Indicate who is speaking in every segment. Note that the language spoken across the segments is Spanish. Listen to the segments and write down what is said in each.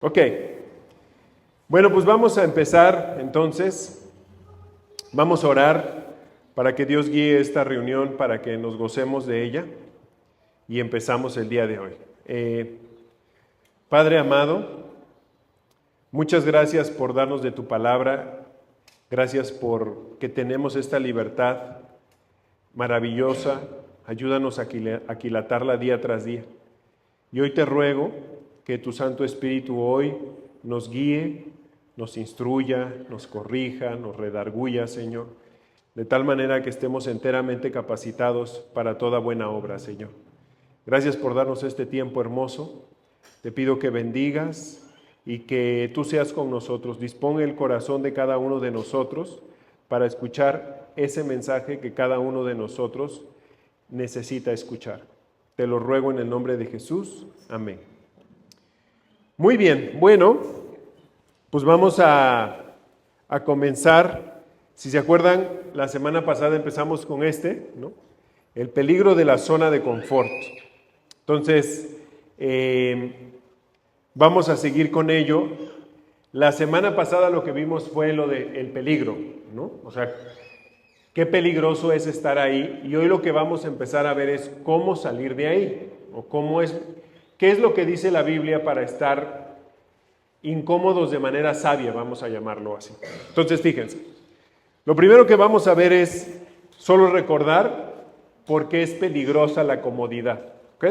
Speaker 1: Ok, bueno, pues vamos a empezar entonces. Vamos a orar para que Dios guíe esta reunión, para que nos gocemos de ella y empezamos el día de hoy. Padre amado, muchas gracias por darnos de tu palabra, gracias por que tenemos esta libertad maravillosa, ayúdanos a aquilatarla día tras día. Y hoy te ruego que tu Santo Espíritu hoy nos guíe, nos instruya, nos corrija, nos redarguya, Señor, de tal manera que estemos enteramente capacitados para toda buena obra, Señor. Gracias por darnos este tiempo hermoso. Te pido que bendigas y que tú seas con nosotros. Dispón el corazón de cada uno de nosotros para escuchar ese mensaje que cada uno de nosotros necesita escuchar. Te lo ruego en el nombre de Jesús. Amén. Muy bien, bueno, pues vamos a comenzar. Si se acuerdan, la semana pasada empezamos con ¿no? El peligro de la zona de confort. Entonces, vamos a seguir con ello. La semana pasada lo que vimos fue lo del peligro, ¿no? O sea, qué peligroso es estar ahí. Y hoy lo que vamos a empezar a ver es cómo salir de ahí, o qué es lo que dice la Biblia para estar incómodos de manera sabia, vamos a llamarlo así. Entonces, fíjense, lo primero que vamos a ver es solo recordar por qué es peligrosa la comodidad, ¿ok?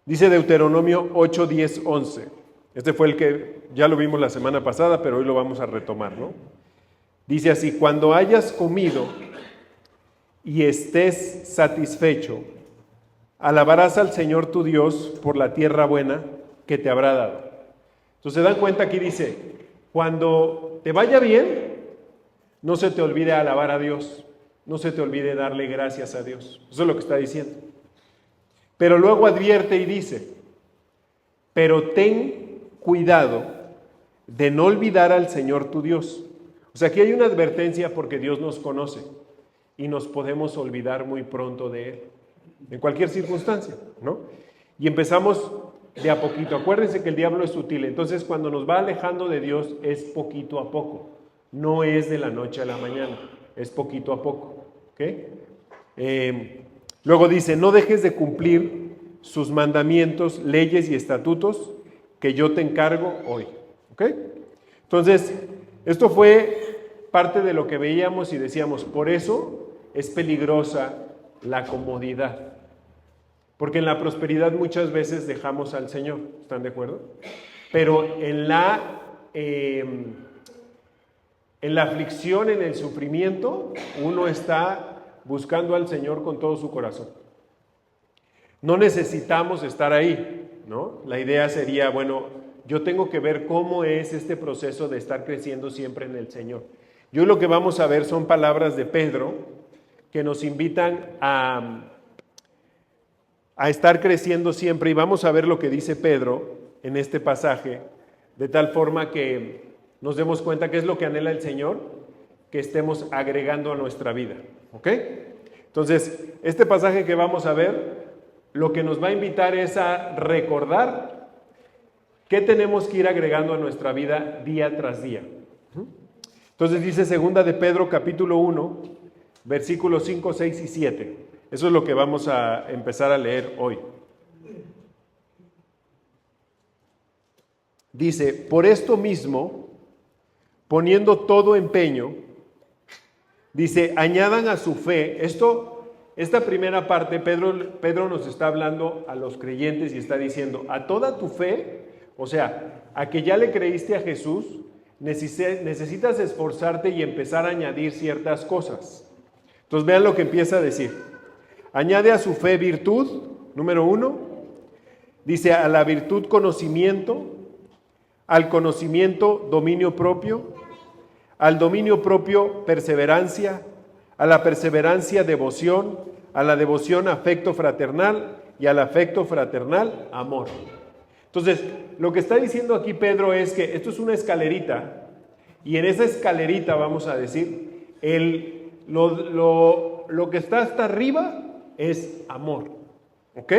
Speaker 1: Dice Deuteronomio 8, 10, 11. Este fue el que ya lo vimos la semana pasada, pero hoy lo vamos a retomar, ¿no? Dice así: cuando hayas comido y estés satisfecho, alabarás al Señor tu Dios por la tierra buena que te habrá dado. Entonces, se dan cuenta, aquí dice, cuando te vaya bien, no se te olvide alabar a Dios, no se te olvide darle gracias a Dios. Eso es lo que está diciendo. Pero luego advierte y dice, pero ten cuidado de no olvidar al Señor tu Dios. O sea, aquí hay una advertencia porque Dios nos conoce y nos podemos olvidar muy pronto de Él, en cualquier circunstancia, ¿no? Y empezamos de a poquito. Acuérdense que el diablo es sutil, entonces cuando nos va alejando de Dios es poquito a poco, no es de la noche a la mañana, es poquito a poco, ¿ok? Luego dice, no dejes de cumplir sus mandamientos, leyes y estatutos que yo te encargo hoy, ¿ok? Entonces, esto fue parte de lo que veíamos y decíamos, por eso es peligrosa la comodidad. Porque en la prosperidad muchas veces dejamos al Señor, ¿están de acuerdo? Pero en la aflicción, en el sufrimiento, uno está buscando al Señor con todo su corazón. No necesitamos estar ahí, ¿no? La idea sería, bueno, yo tengo que ver cómo es este proceso de estar creciendo siempre en el Señor. Y hoy lo que vamos a ver son palabras de Pedro que nos invitan a estar creciendo siempre, y vamos a ver lo que dice Pedro en este pasaje, de tal forma que nos demos cuenta que es lo que anhela el Señor, que estemos agregando a nuestra vida, ¿ok? Entonces, este pasaje que vamos a ver, lo que nos va a invitar es a recordar qué tenemos que ir agregando a nuestra vida día tras día. Entonces dice segunda de Pedro capítulo 1, versículos 5, 6 y 7. Eso es lo que vamos a empezar a leer hoy. Dice, por esto mismo, poniendo todo empeño, dice, añadan a su fe. Esta primera parte, Pedro nos está hablando a los creyentes y está diciendo, a toda tu fe, o sea, a que ya le creíste a Jesús, necesitas esforzarte y empezar a añadir ciertas cosas. Entonces vean lo que empieza a decir. Añade a su fe virtud, número 1. Dice, a la virtud conocimiento, al conocimiento dominio propio, al dominio propio perseverancia, a la perseverancia devoción, a la devoción afecto fraternal y al afecto fraternal amor. Entonces, lo que está diciendo aquí Pedro es que esto es una escalerita y en esa escalerita, vamos a decir, lo que está hasta arriba es amor, ¿ok?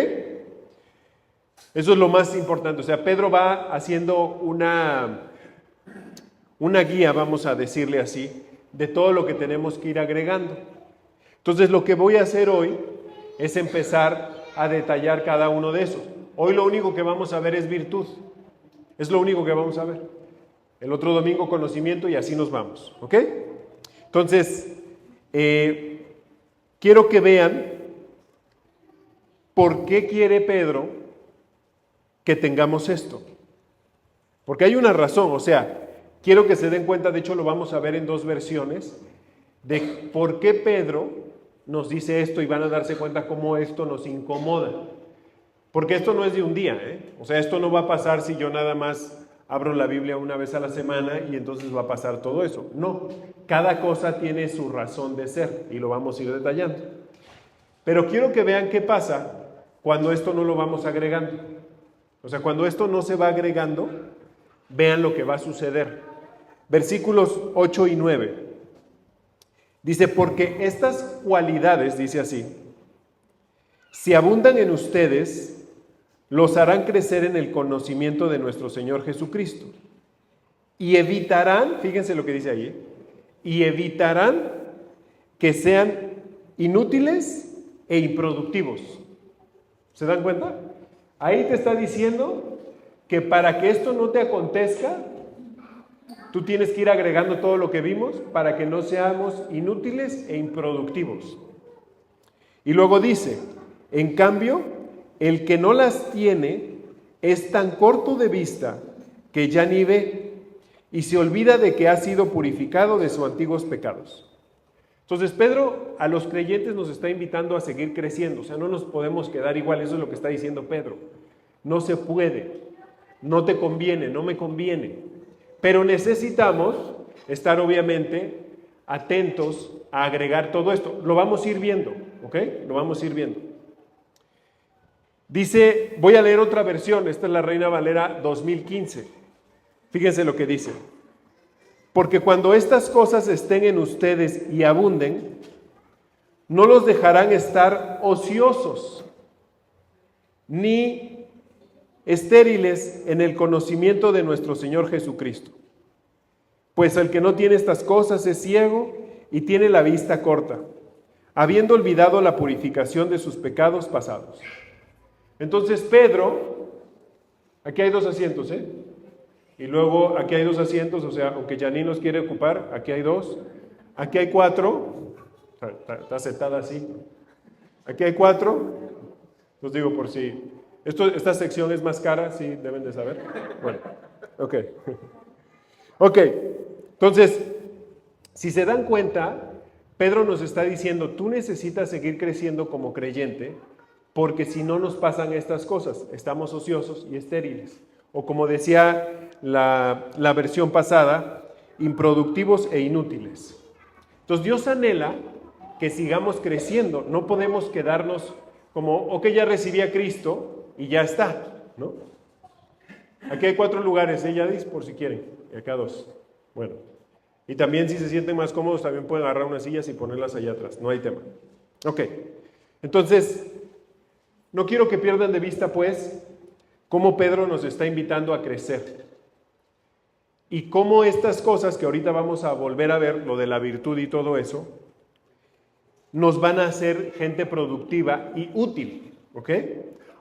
Speaker 1: Eso es lo más importante. O sea, Pedro va haciendo una guía, vamos a decirle así, de todo lo que tenemos que ir agregando. Entonces, lo que voy a hacer hoy es empezar a detallar cada uno de esos. Hoy lo único que vamos a ver es virtud. Es lo único que vamos a ver. El otro domingo conocimiento y así nos vamos. ¿Ok? Entonces, quiero que vean por qué quiere Pedro que tengamos esto. Porque hay una razón, o sea, quiero que se den cuenta, de hecho lo vamos a ver en dos versiones, de por qué Pedro nos dice esto y van a darse cuenta cómo esto nos incomoda. Porque esto no es de un día, O sea, esto no va a pasar si yo nada más abro la Biblia una vez a la semana y entonces va a pasar todo eso. No, cada cosa tiene su razón de ser y lo vamos a ir detallando. Pero quiero que vean qué pasa cuando esto no lo vamos agregando. O sea, cuando esto no se va agregando, vean lo que va a suceder. Versículos 8 y 9. Dice, porque estas cualidades, dice así, si abundan en ustedes, los harán crecer en el conocimiento de nuestro Señor Jesucristo. Y evitarán, fíjense lo que dice ahí, y evitarán que sean inútiles e improductivos. ¿Se dan cuenta? Ahí te está diciendo que para que esto no te acontezca, tú tienes que ir agregando todo lo que vimos para que no seamos inútiles e improductivos. Y luego dice, en cambio, el que no las tiene es tan corto de vista que ya ni ve y se olvida de que ha sido purificado de sus antiguos pecados. Entonces Pedro a los creyentes nos está invitando a seguir creciendo, o sea, no nos podemos quedar igual, eso es lo que está diciendo Pedro. No se puede, no te conviene, no me conviene, pero necesitamos estar obviamente atentos a agregar todo esto. Lo vamos a ir viendo, ¿ok? Lo vamos a ir viendo. Dice, voy a leer otra versión, esta es la Reina Valera 2015. Fíjense lo que dice. Porque cuando estas cosas estén en ustedes y abunden, no los dejarán estar ociosos, ni estériles en el conocimiento de nuestro Señor Jesucristo. Pues el que no tiene estas cosas es ciego y tiene la vista corta, habiendo olvidado la purificación de sus pecados pasados. Entonces Pedro, aquí hay dos asientos, y luego aquí hay dos asientos, o sea, aunque Janine los quiere ocupar, aquí hay dos, aquí hay cuatro, está sentada así, aquí hay cuatro, los digo por si, esta sección es más cara, sí, deben de saber, bueno, ok, entonces, si se dan cuenta, Pedro nos está diciendo, tú necesitas seguir creciendo como creyente, porque si no nos pasan estas cosas, estamos ociosos y estériles. O como decía la versión pasada, improductivos e inútiles. Entonces Dios anhela que sigamos creciendo, no podemos quedarnos como, ok, ya recibí a Cristo y ya está, ¿no? Aquí hay 4 lugares, Yadis, por si quieren, y acá 2. Bueno, y también si se sienten más cómodos, también pueden agarrar unas sillas y ponerlas allá atrás, no hay tema. Ok, entonces, no quiero que pierdan de vista, pues, cómo Pedro nos está invitando a crecer. Y cómo estas cosas que ahorita vamos a volver a ver, lo de la virtud y todo eso, nos van a hacer gente productiva y útil, ¿ok?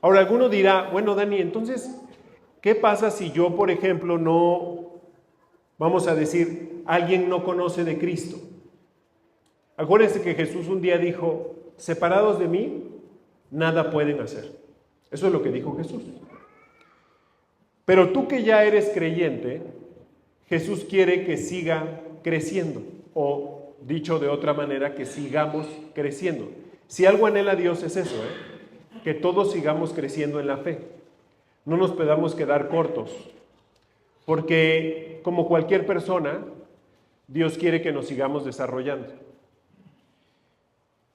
Speaker 1: Ahora, alguno dirá, bueno, Dani, entonces, ¿qué pasa si yo, por ejemplo, no, vamos a decir, alguien no conoce de Cristo? Acuérdense que Jesús un día dijo, separados de mí, nada pueden hacer. Eso es lo que dijo Jesús. Pero tú que ya eres creyente, Jesús quiere que siga creciendo, o dicho de otra manera, que sigamos creciendo. Si algo anhela Dios es eso, que todos sigamos creciendo en la fe. No nos podamos quedar cortos, porque como cualquier persona, Dios quiere que nos sigamos desarrollando.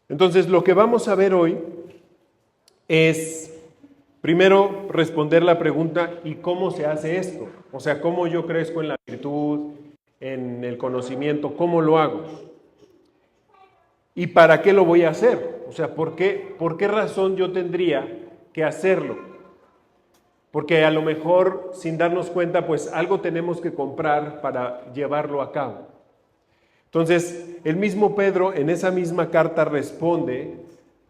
Speaker 1: Entonces, lo que vamos a ver hoy es, primero, responder la pregunta, ¿y cómo se hace esto? O sea, ¿cómo yo crezco en la virtud, en el conocimiento? ¿Cómo lo hago? ¿Y para qué lo voy a hacer? O sea, ¿por qué razón yo tendría que hacerlo? porque a lo mejor sin darnos cuenta, pues algo tenemos que comprar para llevarlo a cabo. Entonces, el mismo Pedro en esa misma carta responde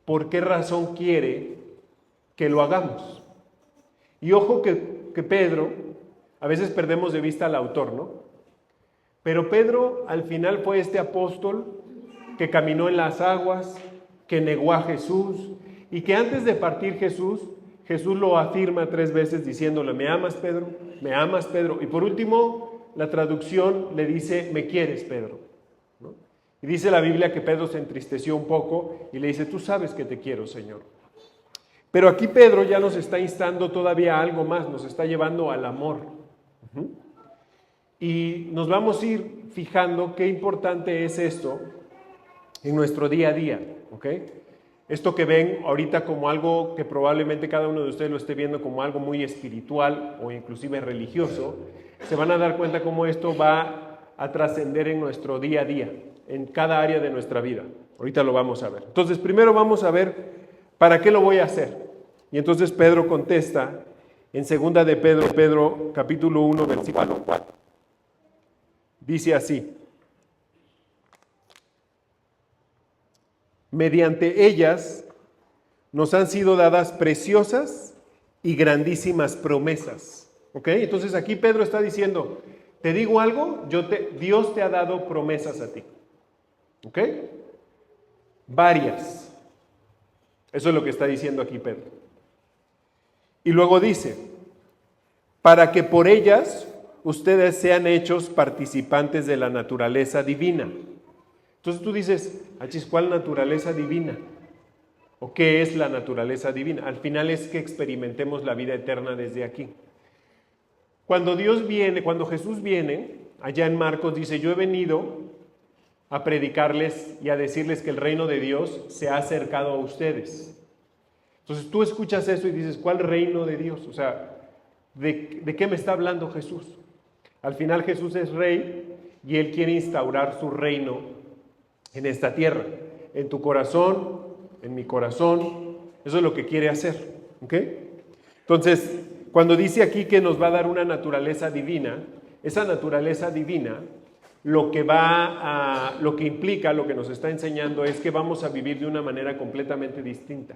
Speaker 1: por qué razón quiere que lo hagamos. Y ojo que Pedro, a veces perdemos de vista al autor, ¿no? Pero Pedro al final fue este apóstol que caminó en las aguas, que negó a Jesús y que antes de partir Jesús lo afirma 3 veces diciéndole, ¿me amas, Pedro? ¿Me amas, Pedro? Y por último, la traducción le dice, ¿me quieres, Pedro? ¿No? Y dice la Biblia que Pedro se entristeció un poco y le dice, tú sabes que te quiero, Señor. Pero aquí Pedro ya nos está instando todavía a algo más, nos está llevando al amor. Y nos vamos a ir fijando qué importante es esto en nuestro día a día, ¿ok? Esto que ven ahorita como algo que probablemente cada uno de ustedes lo esté viendo como algo muy espiritual o inclusive religioso, se van a dar cuenta cómo esto va a trascender en nuestro día a día, en cada área de nuestra vida. Ahorita lo vamos a ver. Entonces, primero vamos a ver ¿para qué lo voy a hacer? Y entonces Pedro contesta en 2 de Pedro capítulo 1, versículo 4. Dice así: mediante ellas nos han sido dadas preciosas y grandísimas promesas. ¿Ok? Entonces aquí Pedro está diciendo, te digo algo, Dios te ha dado promesas a ti. ¿Ok? Varias. Eso es lo que está diciendo aquí Pedro. Y luego dice, para que por ellas ustedes sean hechos participantes de la naturaleza divina. Entonces tú dices, ¿cuál naturaleza divina? ¿O qué es la naturaleza divina? Al final es que experimentemos la vida eterna desde aquí. Cuando Jesús viene, allá en Marcos dice, yo he venido a predicarles y a decirles que el reino de Dios se ha acercado a ustedes. Entonces tú escuchas eso y dices, ¿cuál reino de Dios? O sea, ¿de qué me está hablando Jesús? Al final Jesús es rey y Él quiere instaurar su reino en esta tierra, en tu corazón, en mi corazón. Eso es lo que quiere hacer, ¿ok? Entonces, cuando dice aquí que nos va a dar una naturaleza divina, esa naturaleza divina, lo que implica, lo que nos está enseñando es que vamos a vivir de una manera completamente distinta.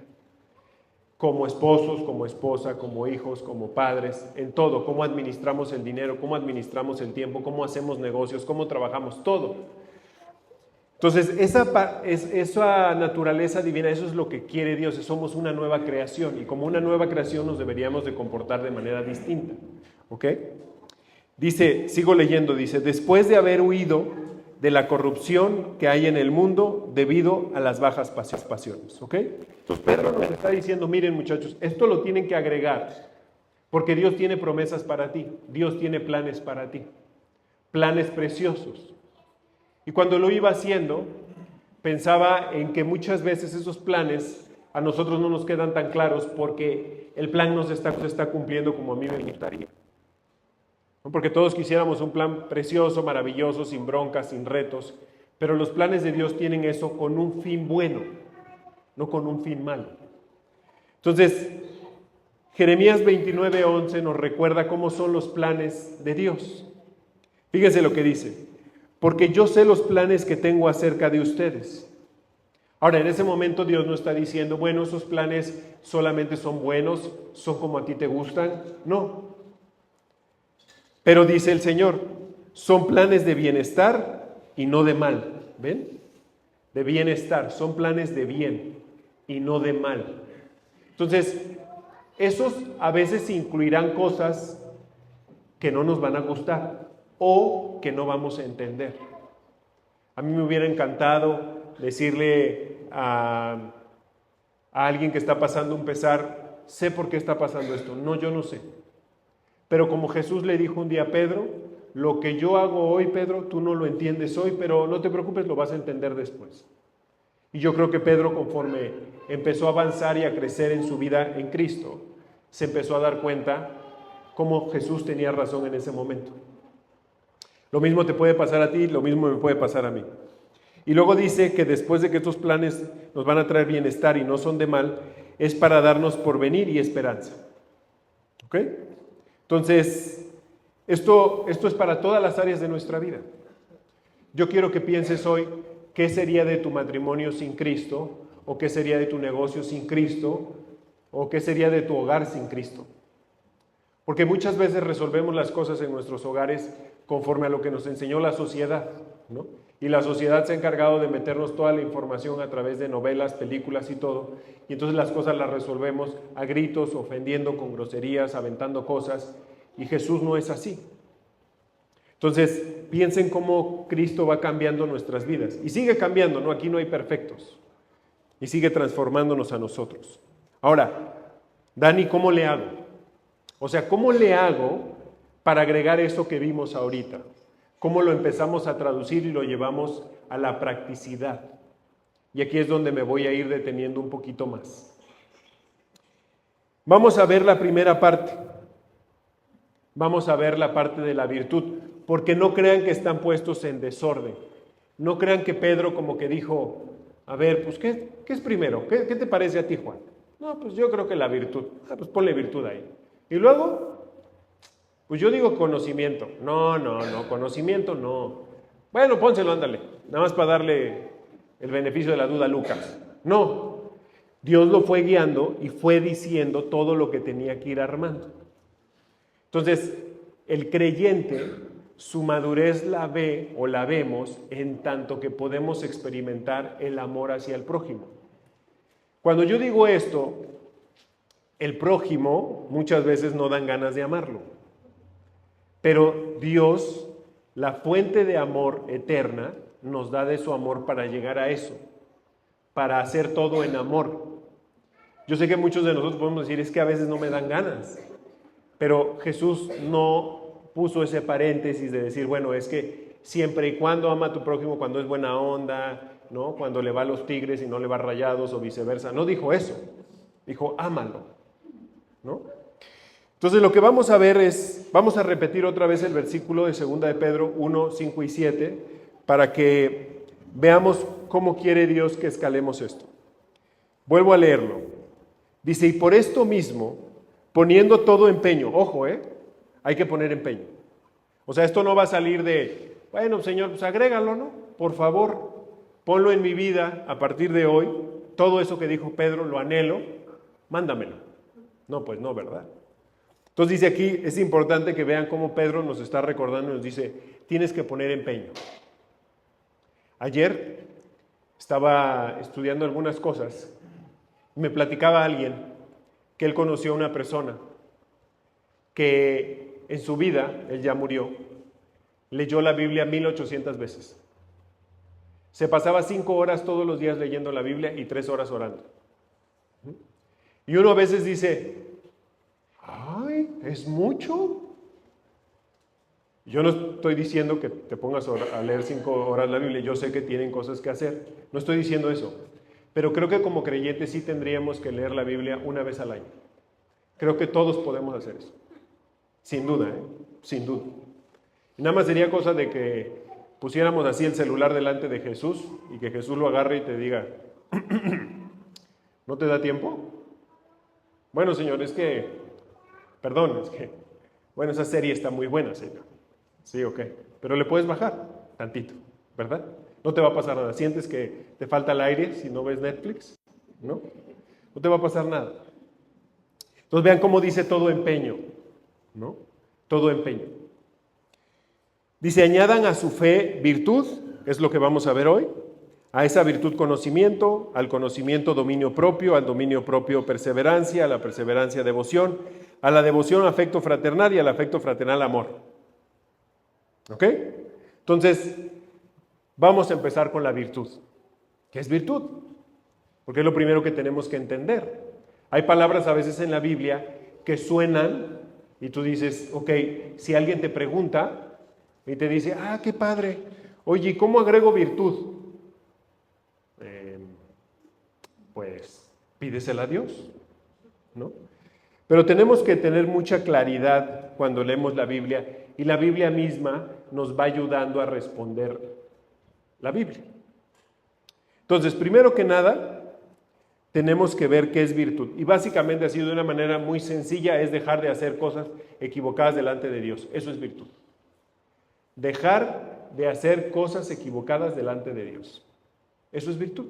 Speaker 1: Como esposos, como esposa, como hijos, como padres, en todo, cómo administramos el dinero, cómo administramos el tiempo, cómo hacemos negocios, cómo trabajamos, todo. Entonces, esa naturaleza divina, eso es lo que quiere Dios, somos una nueva creación y como una nueva creación nos deberíamos de comportar de manera distinta, ¿ok? Dice, sigo leyendo, dice, después de haber huido de la corrupción que hay en el mundo debido a las bajas pasiones, ¿ok? Entonces Pedro nos está diciendo, miren muchachos, esto lo tienen que agregar, porque Dios tiene promesas para ti, Dios tiene planes para ti, planes preciosos. Y cuando lo iba haciendo, pensaba en que muchas veces esos planes a nosotros no nos quedan tan claros porque el plan no se está cumpliendo como a mí me gustaría. Porque todos quisiéramos un plan precioso, maravilloso, sin broncas, sin retos, pero los planes de Dios tienen eso con un fin bueno, no con un fin malo. Entonces, Jeremías 29:11 nos recuerda cómo son los planes de Dios. Fíjense lo que dice, porque yo sé los planes que tengo acerca de ustedes. Ahora, en ese momento Dios no está diciendo, bueno, esos planes solamente son buenos, son como a ti te gustan, no. Pero dice el Señor, son planes de bienestar y no de mal. ¿Ven? De bienestar, son planes de bien y no de mal. Entonces, esos a veces incluirán cosas que no nos van a gustar o que no vamos a entender. A mí me hubiera encantado decirle a alguien que está pasando un pesar, sé por qué está pasando esto. No, yo no sé. Pero como Jesús le dijo un día a Pedro, lo que yo hago hoy, Pedro, tú no lo entiendes hoy, pero no te preocupes, lo vas a entender después. Y yo creo que Pedro, conforme empezó a avanzar y a crecer en su vida en Cristo, se empezó a dar cuenta cómo Jesús tenía razón en ese momento. Lo mismo te puede pasar a ti, lo mismo me puede pasar a mí. Y luego dice que después de que estos planes nos van a traer bienestar y no son de mal, es para darnos porvenir y esperanza. ¿Ok? Entonces, esto es para todas las áreas de nuestra vida. Yo quiero que pienses hoy qué sería de tu matrimonio sin Cristo, o qué sería de tu negocio sin Cristo, o qué sería de tu hogar sin Cristo. Porque muchas veces resolvemos las cosas en nuestros hogares conforme a lo que nos enseñó la sociedad, ¿no? Y la sociedad se ha encargado de meternos toda la información a través de novelas, películas y todo, y entonces las cosas las resolvemos a gritos, ofendiendo con groserías, aventando cosas, y Jesús no es así. Entonces, piensen cómo Cristo va cambiando nuestras vidas. Y sigue cambiando, ¿no? Aquí no hay perfectos. Y sigue transformándonos a nosotros. Ahora, Dani, ¿cómo le hago? O sea, ¿cómo le hago para agregar eso que vimos ahorita? ¿Cómo lo empezamos a traducir y lo llevamos a la practicidad? Y aquí es donde me voy a ir deteniendo un poquito más. Vamos a ver la primera parte. Vamos a ver la parte de la virtud, porque no crean que están puestos en desorden. No crean que Pedro como que dijo, a ver, pues ¿qué es primero? ¿Qué te parece a ti, Juan? No, pues yo creo que la virtud. Pues ponle virtud ahí. Y luego, pues yo digo conocimiento. No, conocimiento no. Bueno, pónselo, ándale. Nada más para darle el beneficio de la duda a Lucas. No, Dios lo fue guiando y fue diciendo todo lo que tenía que ir armando. Entonces, el creyente, su madurez la ve o la vemos en tanto que podemos experimentar el amor hacia el prójimo. Cuando yo digo esto, el prójimo muchas veces no dan ganas de amarlo. Pero Dios, la fuente de amor eterna, nos da de su amor para llegar a eso, para hacer todo en amor. Yo sé que muchos de nosotros podemos decir, es que a veces no me dan ganas. Pero Jesús no puso ese paréntesis de decir, bueno, es que siempre y cuando ama a tu prójimo, cuando es buena onda, ¿no? Cuando le va a los Tigres y no le va a Rayados o viceversa. No dijo eso, dijo ámalo, ¿no? Entonces lo que vamos a ver es, vamos a repetir otra vez el versículo de 2 de Pedro 1, 5 y 7 para que veamos cómo quiere Dios que escalemos esto. Vuelvo a leerlo. Dice, y por esto mismo, poniendo todo empeño, ojo, hay que poner empeño. O sea, esto no va a salir de, bueno, Señor, pues agrégalo, ¿no? Por favor, ponlo en mi vida a partir de hoy, todo eso que dijo Pedro, lo anhelo, mándamelo. No, pues no, ¿verdad? Entonces dice aquí, es importante que vean cómo Pedro nos está recordando y nos dice, tienes que poner empeño. Ayer estaba estudiando algunas cosas, me platicaba alguien que él conoció a una persona que en su vida, él ya murió, leyó la Biblia 1800 veces. Se pasaba 5 horas todos los días leyendo la Biblia y 3 horas orando. Y uno a veces dice, ay, es mucho. Yo no estoy diciendo que te pongas a leer 5 horas la Biblia, yo sé que tienen cosas que hacer, no estoy diciendo eso, pero creo que como creyentes sí tendríamos que leer la Biblia una vez al año. Creo que todos podemos hacer eso, sin duda, sin duda. Y nada más sería cosa de que pusiéramos así el celular delante de Jesús y que Jesús lo agarre y te diga, ¿no te da tiempo? Bueno, Señor, es que, bueno, esa serie está muy buena, Señor. Sí, ok, pero le puedes bajar tantito, ¿verdad? No te va a pasar nada. ¿Sientes que te falta el aire si no ves Netflix? ¿No? No te va a pasar nada. Entonces vean cómo dice todo empeño, ¿no? Todo empeño. Dice, añadan a su fe virtud, es lo que vamos a ver hoy. A esa virtud conocimiento, al conocimiento dominio propio, al dominio propio perseverancia, a la perseverancia devoción, a la devoción afecto fraternal y al afecto fraternal amor. ¿Ok? Entonces, vamos a empezar con la virtud. ¿Qué es virtud? Porque es lo primero que tenemos que entender. Hay palabras a veces en la Biblia que suenan y tú dices, ok, si alguien te pregunta y te dice, qué padre, oye, ¿cómo agrego virtud? Pues pídesela a Dios, ¿no? Pero tenemos que tener mucha claridad cuando leemos la Biblia y la Biblia misma nos va ayudando a responder la Biblia. Entonces, primero que nada, tenemos que ver qué es virtud. Y básicamente así de una manera muy sencilla es dejar de hacer cosas equivocadas delante de Dios. Eso es virtud. Dejar de hacer cosas equivocadas delante de Dios. Eso es virtud.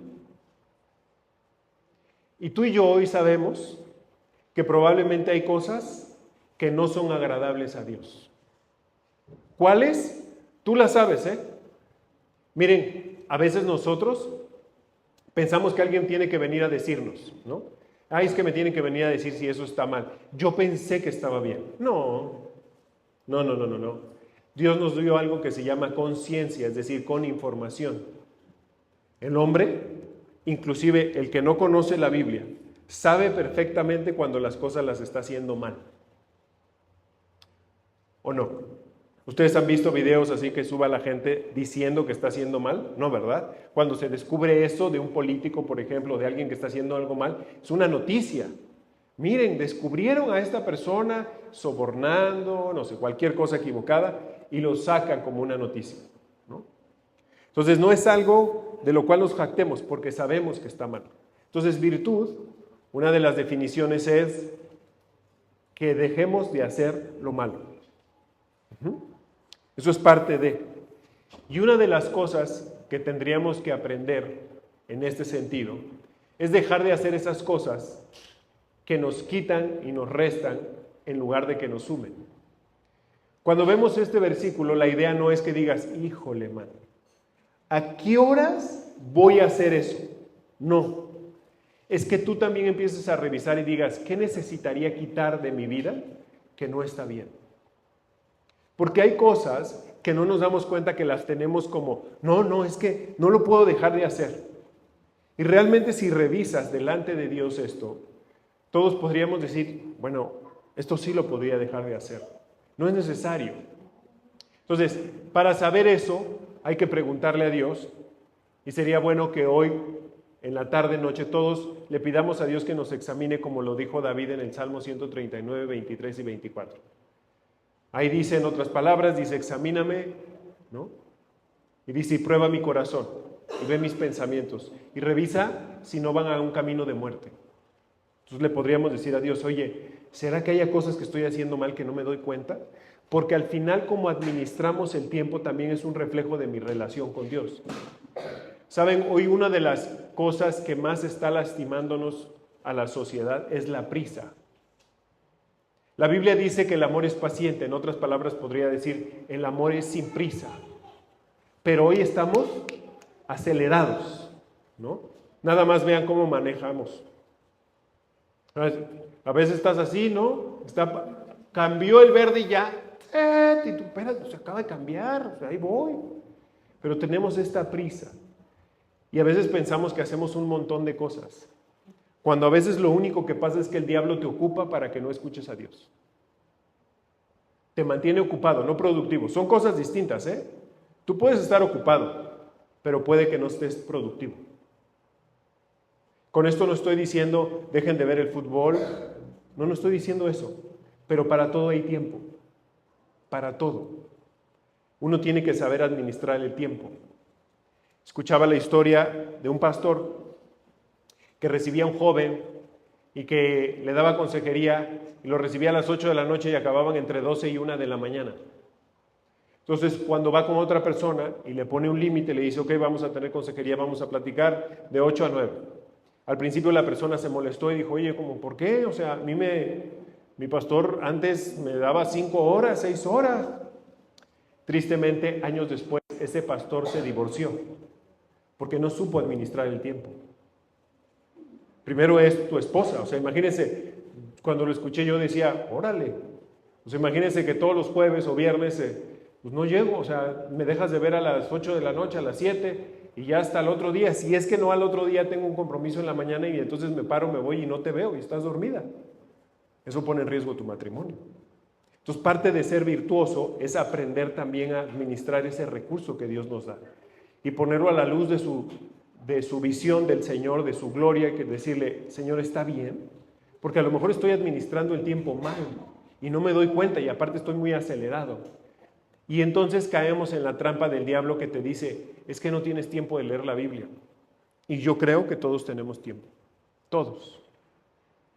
Speaker 1: Y tú y yo hoy sabemos que probablemente hay cosas que no son agradables a Dios. ¿Cuáles? Tú las sabes, ¿eh? Miren, a veces nosotros pensamos que alguien tiene que venir a decirnos, ¿no? Ay, es que me tienen que venir a decir si eso está mal. Yo pensé que estaba bien. No. Dios nos dio algo que se llama conciencia, es decir, con información. El hombre, inclusive el que no conoce la Biblia, sabe perfectamente cuando las cosas las está haciendo mal. ¿O no? ¿Ustedes han visto videos así que suba la gente diciendo que está haciendo mal? No, ¿verdad? Cuando se descubre eso de un político, por ejemplo, de alguien que está haciendo algo mal, es una noticia. Miren, descubrieron a esta persona sobornando, no sé, cualquier cosa equivocada, y lo sacan como una noticia, ¿no? Entonces no es algo de lo cual nos jactemos, porque sabemos que está mal. Entonces virtud, una de las definiciones es que dejemos de hacer lo malo. Eso es parte de. Y una de las cosas que tendríamos que aprender en este sentido es dejar de hacer esas cosas que nos quitan y nos restan en lugar de que nos sumen. Cuando vemos este versículo, la idea no es que digas, híjole, man, ¿a qué horas voy a hacer eso? No. Es que tú también empieces a revisar y digas, ¿qué necesitaría quitar de mi vida que no está bien? Porque hay cosas que no nos damos cuenta que las tenemos como, no, es que no lo puedo dejar de hacer. Y realmente si revisas delante de Dios esto, todos podríamos decir, bueno, esto sí lo podría dejar de hacer. No es necesario. Entonces, para saber eso, hay que preguntarle a Dios, y sería bueno que hoy, en la tarde, noche, todos le pidamos a Dios que nos examine como lo dijo David en el Salmo 139, 23 y 24. Ahí dice, en otras palabras, dice, examíname, ¿no? Y dice, y prueba mi corazón, y ve mis pensamientos, y revisa si no van a un camino de muerte. Entonces le podríamos decir a Dios, oye, ¿será que haya cosas que estoy haciendo mal que no me doy cuenta? Porque al final, como administramos el tiempo, también es un reflejo de mi relación con Dios. Saben, hoy una de las cosas que más está lastimándonos a la sociedad es la prisa. La Biblia dice que el amor es paciente, en otras palabras podría decir, el amor es sin prisa. Pero hoy estamos acelerados, ¿no? Nada más vean cómo manejamos. A veces estás así, ¿no? Cambió el verde y ya, y tú, espérate, se acaba de cambiar, o sea, ahí voy. Pero tenemos esta prisa. Y a veces pensamos que hacemos un montón de cosas, cuando a veces lo único que pasa es que el diablo te ocupa para que no escuches a Dios. Te mantiene ocupado, no productivo. Son cosas distintas, ¿eh? Tú puedes estar ocupado, pero puede que no estés productivo. Con esto no estoy diciendo dejen de ver el fútbol, no estoy diciendo eso, pero para todo hay tiempo, para todo. Uno tiene que saber administrar el tiempo. Escuchaba la historia de un pastor que recibía a un joven y que le daba consejería y lo recibía a las 8 de la noche y acababan entre 12 y 1 de la mañana. Entonces, cuando va con otra persona y le pone un límite, le dice, ok, vamos a tener consejería, vamos a platicar de 8 a 9. Al principio la persona se molestó y dijo, oye, ¿cómo, por qué? O sea, mi pastor antes me daba 5 horas, 6 horas. Tristemente, años después, ese pastor se divorció porque no supo administrar el tiempo. Primero es tu esposa, o sea, imagínense, cuando lo escuché yo decía, órale, o sea, imagínense que todos los jueves o viernes, pues no llego, o sea, me dejas de ver a las 8 de la noche, a las 7, y ya hasta el otro día, si es que no al otro día tengo un compromiso en la mañana y entonces me paro, me voy y no te veo y estás dormida. Eso pone en riesgo tu matrimonio. Entonces, parte de ser virtuoso es aprender también a administrar ese recurso que Dios nos da y ponerlo a la luz de su visión del Señor, de su gloria, que decirle, Señor, ¿está bien? Porque a lo mejor estoy administrando el tiempo mal y no me doy cuenta y aparte estoy muy acelerado. Y entonces caemos en la trampa del diablo que te dice, es que no tienes tiempo de leer la Biblia. Y yo creo que todos tenemos tiempo. Todos,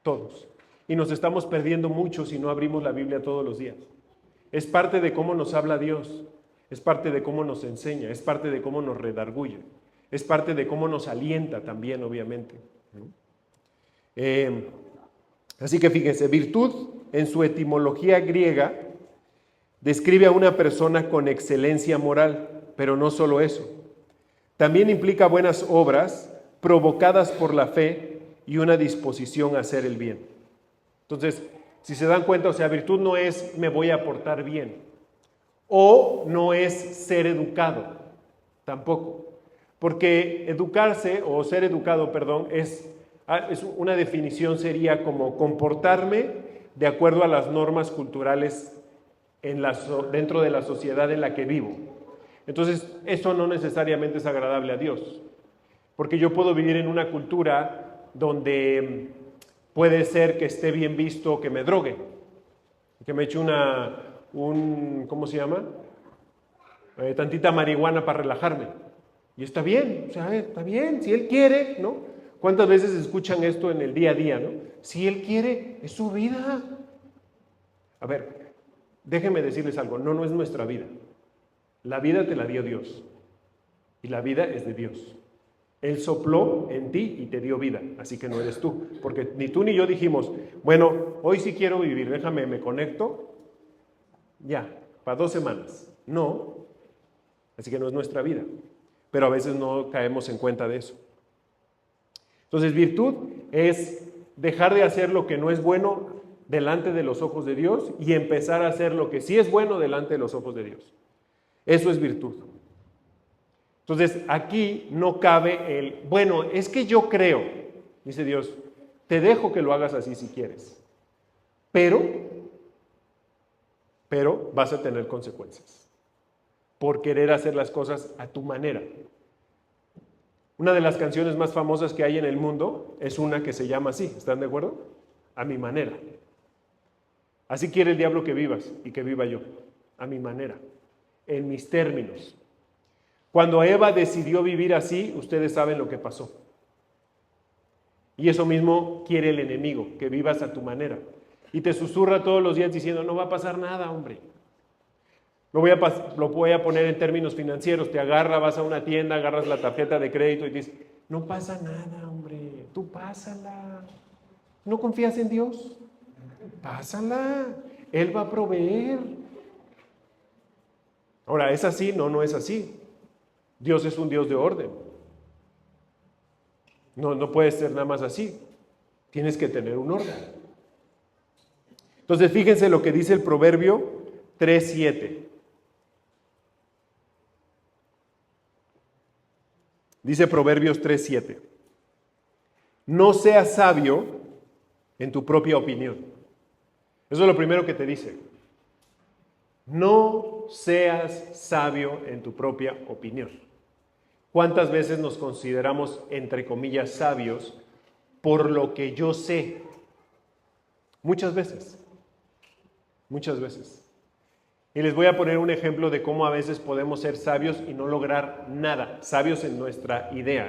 Speaker 1: todos. Y nos estamos perdiendo mucho si no abrimos la Biblia todos los días. Es parte de cómo nos habla Dios, es parte de cómo nos enseña, es parte de cómo nos redarguye, es parte de cómo nos alienta también, obviamente. Así que fíjense, virtud en su etimología griega describe a una persona con excelencia moral, pero no solo eso. También implica buenas obras provocadas por la fe y una disposición a hacer el bien. Entonces, si se dan cuenta, o sea, virtud no es me voy a portar bien, o no es ser educado, tampoco. Porque educarse, o ser educado, perdón, es una definición sería como comportarme de acuerdo a las normas culturales dentro de la sociedad en la que vivo. Entonces, eso no necesariamente es agradable a Dios, porque yo puedo vivir en una cultura donde puede ser que esté bien visto que me drogue, que me eche ¿cómo se llama? Tantita marihuana para relajarme. Y está bien, o sea, está bien, si él quiere, ¿no? ¿Cuántas veces escuchan esto en el día a día, no? Si él quiere, es su vida. A ver, déjenme decirles algo, no es nuestra vida. La vida te la dio Dios. Y la vida es de Dios. Él sopló en ti y te dio vida, así que no eres tú. Porque ni tú ni yo dijimos, bueno, hoy sí quiero vivir, déjame, me conecto, ya, para 2 semanas. No, así que no es nuestra vida. Pero a veces no caemos en cuenta de eso. Entonces, virtud es dejar de hacer lo que no es bueno delante de los ojos de Dios y empezar a hacer lo que sí es bueno delante de los ojos de Dios. Eso es virtud. Entonces, aquí no cabe bueno, es que yo creo, dice Dios, te dejo que lo hagas así si quieres, pero vas a tener consecuencias por querer hacer las cosas a tu manera. Una de las canciones más famosas que hay en el mundo es una que se llama así, ¿están de acuerdo? A mi manera. Así quiere el diablo que vivas y que viva yo, a mi manera, en mis términos. Cuando Eva decidió vivir así, ustedes saben lo que pasó. Y eso mismo quiere el enemigo, que vivas a tu manera. Y te susurra todos los días diciendo, no va a pasar nada, hombre. Lo voy a poner en términos financieros. Te agarra, vas a una tienda, agarras la tarjeta de crédito y dices, no pasa nada, hombre, tú pásala. ¿No confías en Dios? Pásala, Él va a proveer. Ahora, ¿es así? No es así. Dios es un Dios de orden. No puede ser nada más así. Tienes que tener un orden. Entonces, fíjense lo que dice el Proverbio 3:7. Dice Proverbios 3:7. No seas sabio en tu propia opinión. Eso es lo primero que te dice. No seas sabio en tu propia opinión. ¿Cuántas veces nos consideramos, entre comillas, sabios por lo que yo sé? Muchas veces. Muchas veces. Y les voy a poner un ejemplo de cómo a veces podemos ser sabios y no lograr nada. Sabios en nuestra idea,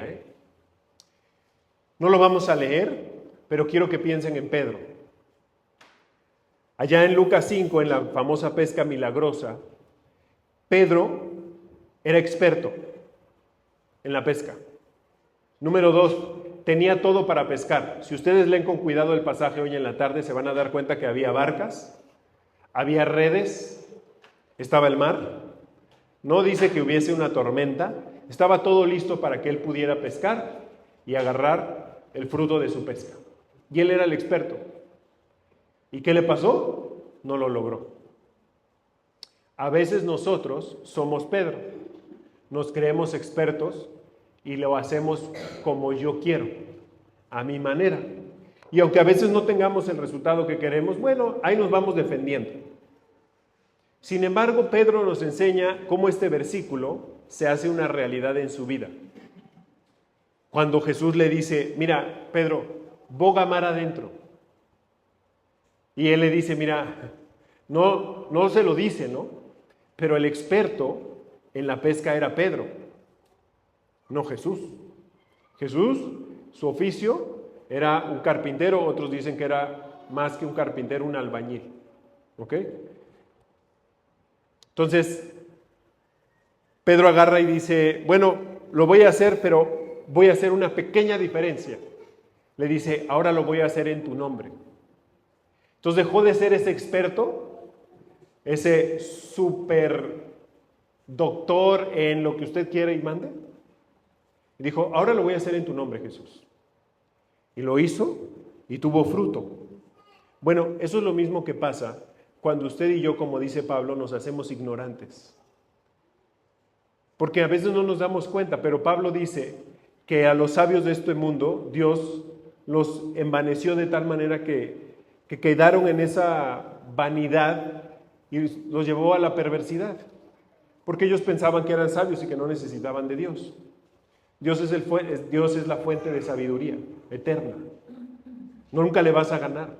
Speaker 1: No lo vamos a leer, pero quiero que piensen en Pedro. Allá en Lucas 5, en la famosa pesca milagrosa, Pedro era experto en la pesca. Número 2, tenía todo para pescar. Si ustedes leen con cuidado el pasaje hoy en la tarde, se van a dar cuenta que había barcas, había redes, estaba el mar. No dice que hubiese una tormenta, estaba todo listo para que él pudiera pescar y agarrar el fruto de su pesca. Y él era el experto. ¿Y qué le pasó? No lo logró. A veces nosotros somos Pedro. Nos creemos expertos y lo hacemos como yo quiero, a mi manera. Y aunque a veces no tengamos el resultado que queremos, bueno, ahí nos vamos defendiendo. Sin embargo, Pedro nos enseña cómo este versículo se hace una realidad en su vida. Cuando Jesús le dice, mira, Pedro, boga mar adentro. Y él le dice, mira, no se lo dice, ¿no? Pero el experto en la pesca era Pedro, no Jesús. Jesús, su oficio era un carpintero, otros dicen que era más que un carpintero, un albañil. ¿Ok? Entonces, Pedro agarra y dice, bueno, lo voy a hacer, pero voy a hacer una pequeña diferencia. Le dice, ahora lo voy a hacer en tu nombre. Entonces dejó de ser ese experto, ese super doctor en lo que usted quiere y mande. Y dijo, ahora lo voy a hacer en tu nombre, Jesús. Y lo hizo y tuvo fruto. Bueno, eso es lo mismo que pasa cuando usted y yo, como dice Pablo, nos hacemos ignorantes. Porque a veces no nos damos cuenta, pero Pablo dice que a los sabios de este mundo, Dios los envaneció de tal manera que quedaron en esa vanidad y los llevó a la perversidad. Porque ellos pensaban que eran sabios y que no necesitaban de Dios. Dios es la fuente de sabiduría eterna. Nunca le vas a ganar.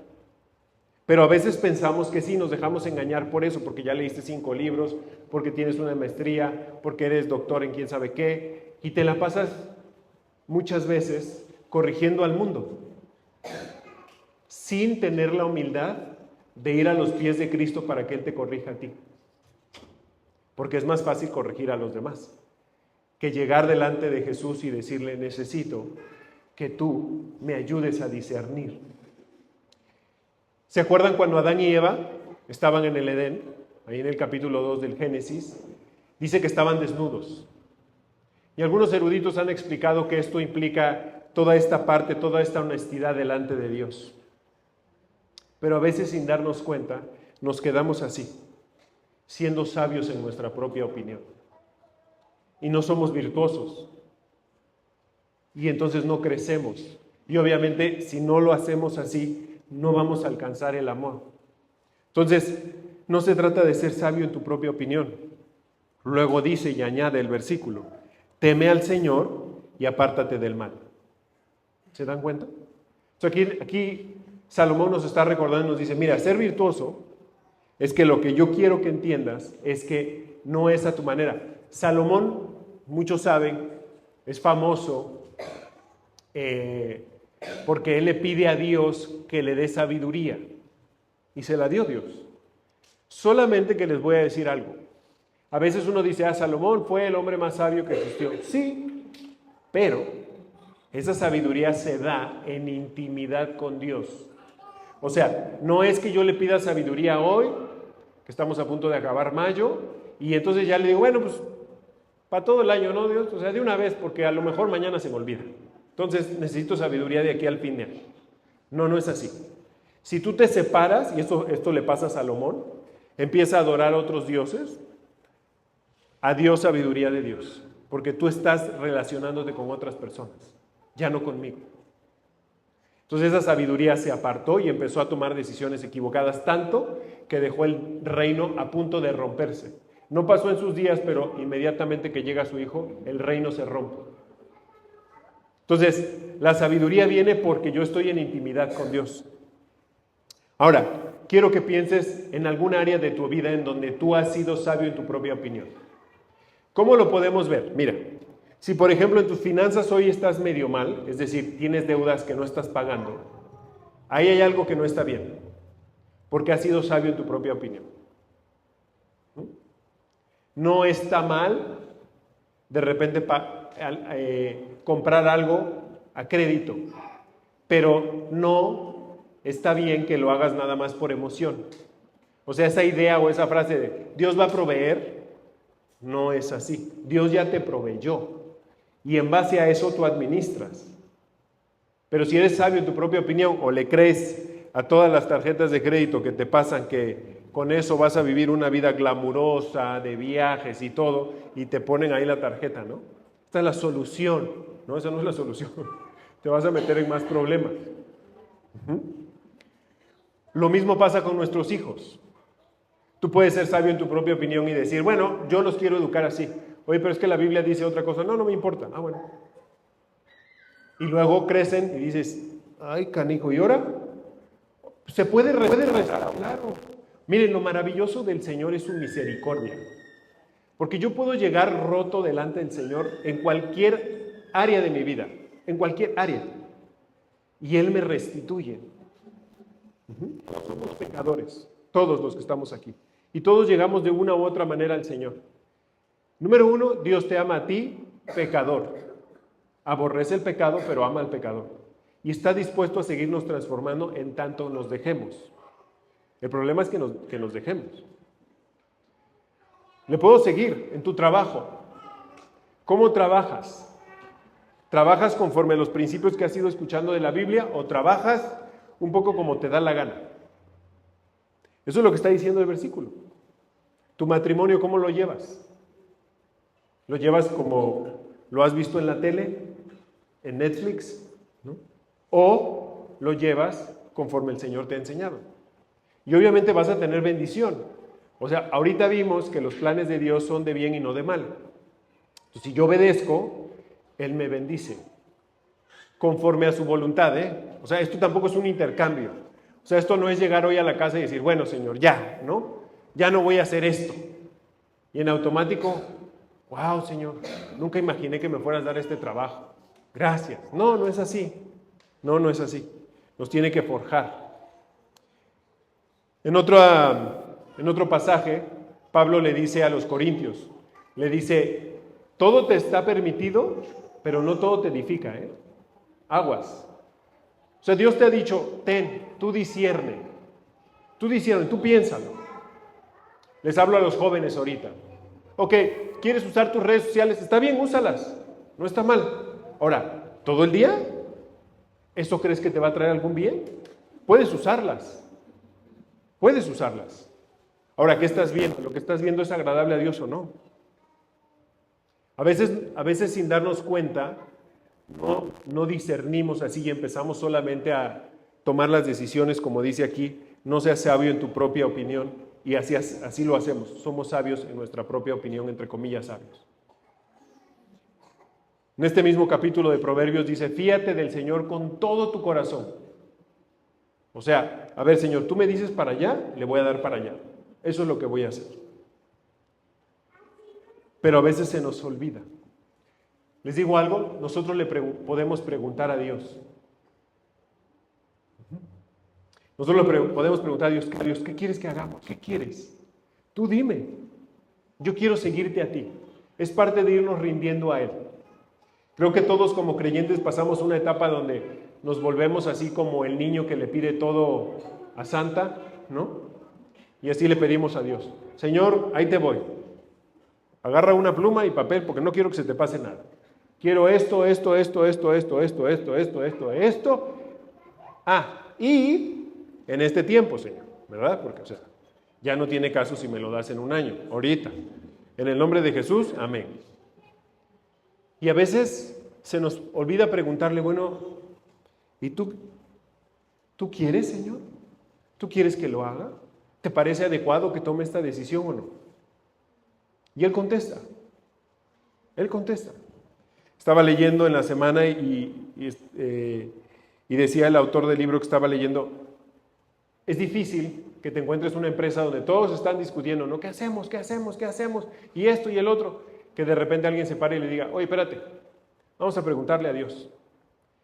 Speaker 1: Pero a veces pensamos que sí, nos dejamos engañar por eso, porque ya leíste 5 libros, porque tienes una maestría, porque eres doctor en quién sabe qué, y te la pasas muchas veces corrigiendo al mundo, sin tener la humildad de ir a los pies de Cristo para que Él te corrija a ti. Porque es más fácil corregir a los demás que llegar delante de Jesús y decirle, necesito que tú me ayudes a discernir. ¿Se acuerdan cuando Adán y Eva estaban en el Edén? Ahí en el capítulo 2 del Génesis, dice que estaban desnudos. Y algunos eruditos han explicado que esto implica toda esta parte, toda esta honestidad delante de Dios. Pero a veces sin darnos cuenta, nos quedamos así, siendo sabios en nuestra propia opinión. Y no somos virtuosos. Y entonces no crecemos. Y obviamente si no lo hacemos así, no vamos a alcanzar el amor. Entonces, no se trata de ser sabio en tu propia opinión. Luego dice y añade el versículo, teme al Señor y apártate del mal. ¿Se dan cuenta? Entonces aquí Salomón nos está recordando, nos dice, mira, ser virtuoso es que lo que yo quiero que entiendas es que no es a tu manera. Salomón, muchos saben, es famoso porque él le pide a Dios que le dé sabiduría y se la dio Dios. Solamente que les voy a decir algo. A veces uno dice, Salomón fue el hombre más sabio que existió. Sí, pero esa sabiduría se da en intimidad con Dios. O sea, no es que yo le pida sabiduría hoy, que estamos a punto de acabar mayo, y entonces ya le digo, bueno, pues para todo el año, ¿no, Dios? O sea, de una vez, porque a lo mejor mañana se me olvida. Entonces necesito sabiduría de aquí al fin de año. No, no es así. Si tú te separas, y esto le pasa a Salomón, empieza a adorar a otros dioses, adiós sabiduría de Dios, porque tú estás relacionándote con otras personas, ya no conmigo. Entonces esa sabiduría se apartó y empezó a tomar decisiones equivocadas, tanto que dejó el reino a punto de romperse. No pasó en sus días, pero inmediatamente que llega su hijo, el reino se rompe. Entonces, la sabiduría viene porque yo estoy en intimidad con Dios. Ahora, quiero que pienses en algún área de tu vida en donde tú has sido sabio en tu propia opinión. ¿Cómo lo podemos ver? Mira, si por ejemplo en tus finanzas hoy estás medio mal, es decir, tienes deudas que no estás pagando, ahí hay algo que no está bien, porque has sido sabio en tu propia opinión. No está mal de repente comprar algo a crédito, pero no está bien que lo hagas nada más por emoción. O sea, esa idea o esa frase de Dios va a proveer, no es así. Dios ya te proveyó y en base a eso tú administras. Pero si eres sabio en tu propia opinión o le crees a todas las tarjetas de crédito que te pasan que con eso vas a vivir una vida glamurosa de viajes y todo, y te ponen ahí la tarjeta, ¿no? Esta es la solución. No, esa no es la solución. Te vas a meter en más problemas. Lo mismo pasa con nuestros hijos. Tú puedes ser sabio en tu propia opinión y decir, bueno, yo los quiero educar así. Oye, pero es que la Biblia dice otra cosa. No, no me importa. Ah, bueno. Y luego crecen y dices, ay, canijo, ¿y ahora? Se puede rezar, claro. Miren, lo maravilloso del Señor es su misericordia. Porque yo puedo llegar roto delante del Señor en cualquier área de mi vida. En cualquier área. y Él me restituye. Todos somos pecadores, todos los que estamos aquí. Y todos llegamos de una u otra manera al Señor. Número 1, Dios te ama a ti, pecador. Aborrece el pecado, pero ama al pecador. Y está dispuesto a seguirnos transformando en tanto nos dejemos. El problema es que nos dejemos. Le puedo seguir en tu trabajo. ¿Cómo trabajas? ¿Trabajas conforme a los principios que has ido escuchando de la Biblia o trabajas un poco como te da la gana? Eso es lo que está diciendo el versículo. ¿Tu matrimonio cómo lo llevas? ¿Lo llevas como lo has visto en la tele, en Netflix, ¿no? ¿O lo llevas conforme el Señor te ha enseñado? Y obviamente vas a tener bendición. O sea, ahorita vimos que los planes de Dios son de bien y no de mal. Entonces, si yo obedezco, Él me bendice conforme a su voluntad, ¿eh? O sea, esto tampoco es un intercambio. O sea, esto no es llegar hoy a la casa y decir, bueno, Señor, ya, ¿no? Ya no voy a hacer esto. Y en automático, wow, Señor, nunca imaginé que me fueras a dar este trabajo. Gracias. No, no es así. No, no es así. Nos tiene que forjar. En otro pasaje, Pablo le dice a los corintios, le dice, todo te está permitido, pero no todo te edifica, ¿eh? Aguas. O sea, Dios te ha dicho, tú discierne, tú piénsalo. Les hablo a los jóvenes ahorita. Ok, ¿quieres usar tus redes sociales? Está bien, úsalas, no está mal. Ahora, ¿todo el día? ¿Eso crees que te va a traer algún bien? Puedes usarlas. Ahora, ¿qué estás viendo? ¿Lo que estás viendo es agradable a Dios o no? A veces sin darnos cuenta, no discernimos así y empezamos solamente a tomar las decisiones, como dice aquí, no seas sabio en tu propia opinión, y así lo hacemos, somos sabios en nuestra propia opinión, entre comillas sabios. En este mismo capítulo de Proverbios dice, fíate del Señor con todo tu corazón. O sea, a ver, Señor, tú me dices para allá, le voy a dar para allá. Eso es lo que voy a hacer. Pero a veces se nos olvida. Les digo algo, nosotros podemos preguntar a Dios. Nosotros podemos preguntar a Dios, ¿qué quieres que hagamos? ¿Qué quieres? Tú dime. Yo quiero seguirte a ti. Es parte de irnos rindiendo a Él. Creo que todos como creyentes pasamos una etapa donde nos volvemos así como el niño que le pide todo a Santa, ¿no? Y así le pedimos a Dios. Señor, ahí te voy. Agarra una pluma y papel porque no quiero que se te pase nada. Quiero esto. Y en este tiempo, Señor, ¿verdad? Porque, o sea, ya no tiene caso si me lo das en un año, ahorita. En el nombre de Jesús, amén. Y a veces se nos olvida preguntarle, bueno, ¿y tú quieres, Señor? ¿Tú quieres que lo haga? ¿Te parece adecuado que tome esta decisión o no? Y Él contesta. Estaba leyendo en la semana y decía el autor del libro que estaba leyendo, es difícil que te encuentres una empresa donde todos están discutiendo, ¿no? ¿Qué hacemos? Y esto y el otro, que de repente alguien se pare y le diga, oye, espérate, vamos a preguntarle a Dios.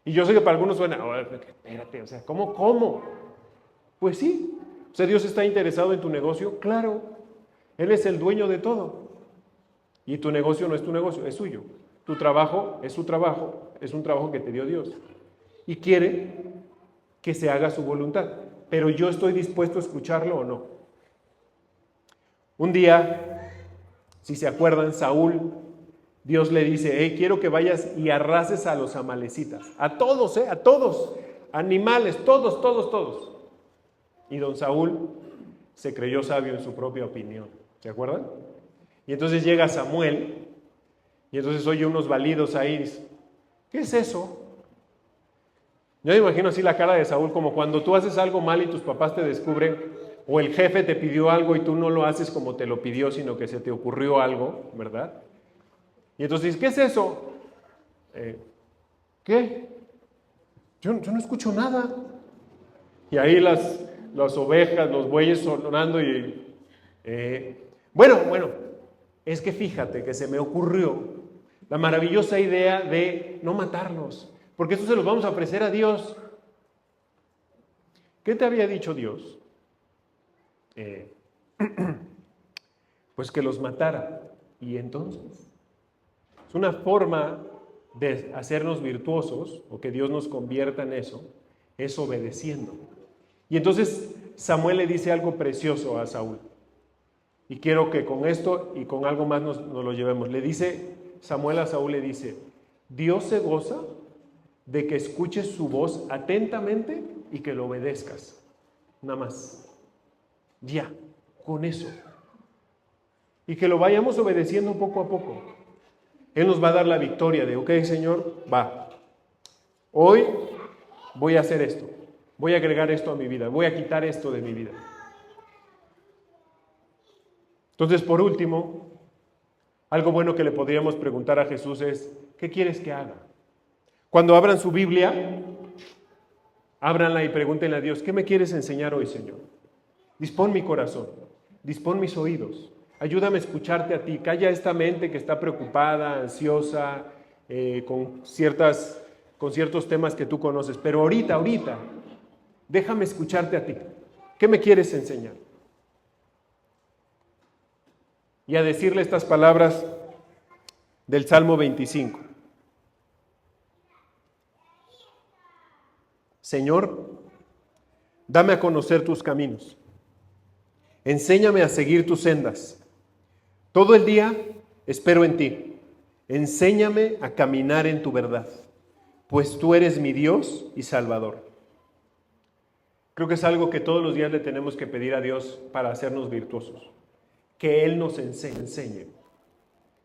Speaker 1: Y yo sé que para algunos suena, espérate, o sea, ¿cómo? Pues sí, o sea, Dios está interesado en tu negocio, claro, Él es el dueño de todo. Y tu negocio no es tu negocio, es suyo. Tu trabajo es su trabajo, es un trabajo que te dio Dios. Y quiere que se haga su voluntad. Pero yo estoy dispuesto a escucharlo o no. Un día, si se acuerdan, Saúl, Dios le dice, hey, quiero que vayas y arrases a los amalecitas. A todos, a todos. Animales, todos. Y don Saúl se creyó sabio en su propia opinión. ¿Se acuerdan? Y entonces llega Samuel y entonces oye unos balidos ahí y dice, ¿qué es eso? Yo me imagino así la cara de Saúl, como cuando tú haces algo mal y tus papás te descubren, o el jefe te pidió algo y tú no lo haces como te lo pidió, sino que se te ocurrió algo, ¿verdad? Y entonces dices, ¿qué es eso? ¿Qué? Yo no escucho nada. Y ahí las ovejas, los bueyes sonando y... Bueno, es que fíjate que se me ocurrió la maravillosa idea de no matarlos, porque eso se los vamos a ofrecer a Dios. ¿qué te había dicho Dios? Pues que los matara. Y entonces, es una forma de hacernos virtuosos, o que Dios nos convierta en eso, es obedeciendo. Y entonces Samuel le dice algo precioso a Saúl. Y quiero que con esto y con algo más nos lo llevemos. Le dice Samuel a Saúl, le dice, Dios se goza de que escuches su voz atentamente y que lo obedezcas. Nada más. Ya, con eso. Y que lo vayamos obedeciendo poco a poco. Él nos va a dar la victoria de, ok, Señor, va. Hoy voy a hacer esto. Voy a agregar esto a mi vida. Voy a quitar esto de mi vida. Entonces, por último, algo bueno que le podríamos preguntar a Jesús es, ¿qué quieres que haga? Cuando abran su Biblia, ábranla y pregúntenle a Dios, ¿qué me quieres enseñar hoy, Señor? Dispón mi corazón, dispón mis oídos, ayúdame a escucharte a ti, calla esta mente que está preocupada, ansiosa, con ciertos temas que tú conoces, pero ahorita, déjame escucharte a ti. ¿Qué me quieres enseñar? Y a decirle estas palabras del Salmo 25. Señor, dame a conocer tus caminos. Enséñame a seguir tus sendas. Todo el día espero en ti. Enséñame a caminar en tu verdad, pues tú eres mi Dios y Salvador. Creo que es algo que todos los días le tenemos que pedir a Dios para hacernos virtuosos. Que Él nos enseñe.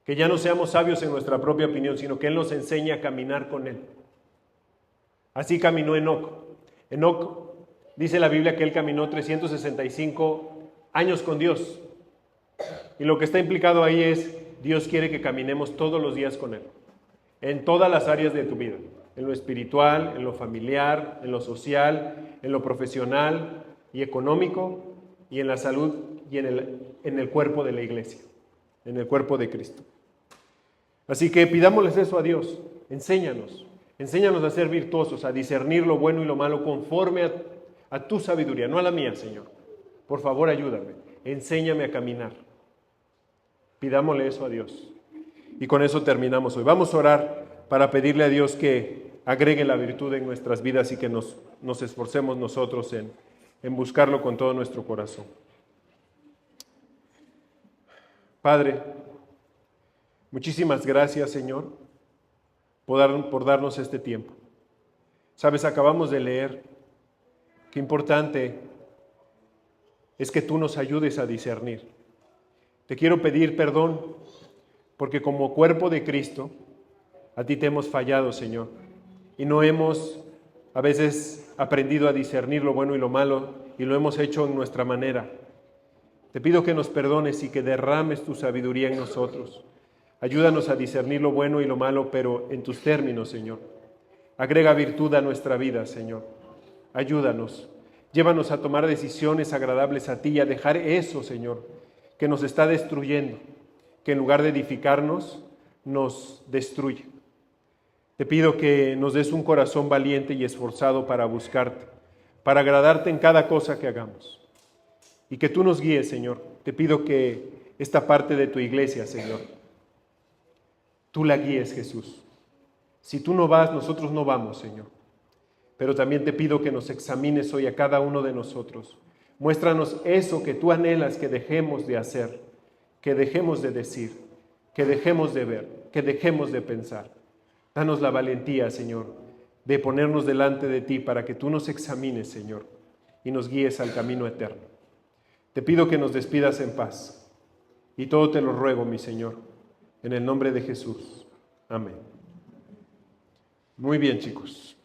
Speaker 1: Que ya no seamos sabios en nuestra propia opinión, sino que Él nos enseñe a caminar con Él. Así caminó Enoc. Enoc, dice la Biblia que él caminó 365 años con Dios. Y lo que está implicado ahí es, Dios quiere que caminemos todos los días con Él. En todas las áreas de tu vida. En lo espiritual, en lo familiar, en lo social, en lo profesional y económico, y en la salud y en el cuerpo de la iglesia, en el cuerpo de Cristo. Así que pidámosles eso a Dios. Enséñanos a ser virtuosos, a discernir lo bueno y lo malo conforme a tu sabiduría, no a la mía, Señor. Por favor, ayúdame, enséñame a caminar. Pidámosle eso a Dios. Y con eso terminamos hoy. Vamos a orar para pedirle a Dios que agregue la virtud en nuestras vidas y que nos esforcemos nosotros en buscarlo con todo nuestro corazón. Padre, muchísimas gracias, Señor, por darnos este tiempo. Sabes, acabamos de leer qué importante es que tú nos ayudes a discernir. Te quiero pedir perdón porque como cuerpo de Cristo a ti te hemos fallado, Señor, y no hemos a veces aprendido a discernir lo bueno y lo malo y lo hemos hecho en nuestra manera. Te pido que nos perdones y que derrames tu sabiduría en nosotros. Ayúdanos a discernir lo bueno y lo malo, pero en tus términos, Señor. Agrega virtud a nuestra vida, Señor. Ayúdanos. Llévanos a tomar decisiones agradables a ti y a dejar eso, Señor, que nos está destruyendo, que en lugar de edificarnos, nos destruye. Te pido que nos des un corazón valiente y esforzado para buscarte, para agradarte en cada cosa que hagamos. Y que tú nos guíes, Señor. Te pido que esta parte de tu iglesia, Señor, tú la guíes, Jesús. Si tú no vas, nosotros no vamos, Señor. Pero también te pido que nos examines hoy a cada uno de nosotros. Muéstranos eso que tú anhelas que dejemos de hacer, que dejemos de decir, que dejemos de ver, que dejemos de pensar. Danos la valentía, Señor, de ponernos delante de ti para que tú nos examines, Señor, y nos guíes al camino eterno. Te pido que nos despidas en paz. Y todo te lo ruego, mi Señor, en el nombre de Jesús. Amén. Muy bien, chicos.